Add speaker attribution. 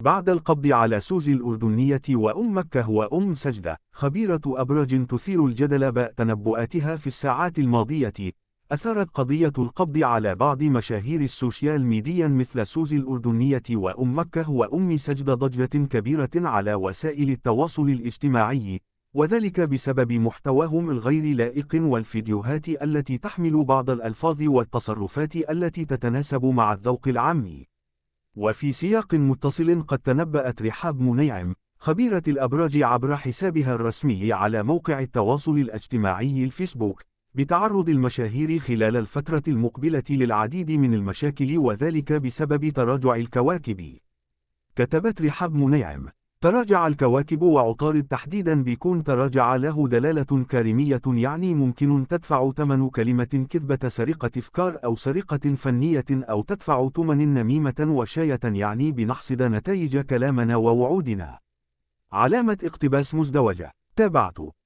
Speaker 1: بعد القبض على سوزي الأردنية وأم مكة وأم سجدة، خبيرة أبراج تثير الجدل بعد تنبؤاتها في الساعات الماضية، أثارت قضية القبض على بعض مشاهير السوشيال ميديا مثل سوزي الأردنية وأم مكة وأم سجدة ضجة كبيرة على وسائل التواصل الاجتماعي، وذلك بسبب محتواهم الغير لائق والفيديوهات التي تحمل بعض الألفاظ والتصرفات التي تتناسب مع الذوق العام. وفي سياق متصل، قد تنبأت رحاب منيعم، خبيرة الأبراج عبر حسابها الرسمي على موقع التواصل الاجتماعي الفيسبوك، بتعرض المشاهير خلال الفترة المقبلة للعديد من المشاكل، وذلك بسبب تراجع الكواكب. كتبت رحاب منيعم: تراجع الكواكب، وعطارد تحديدا بيكون تراجع له دلالة كارمية، يعني ممكن تدفع ثمن كلمة كذبة، سرقة أفكار أو سرقة فنية، أو تدفع ثمن نميمة وشاية، يعني بنحصد نتائج كلامنا ووعودنا. علامة اقتباس مزدوجة. تابعت.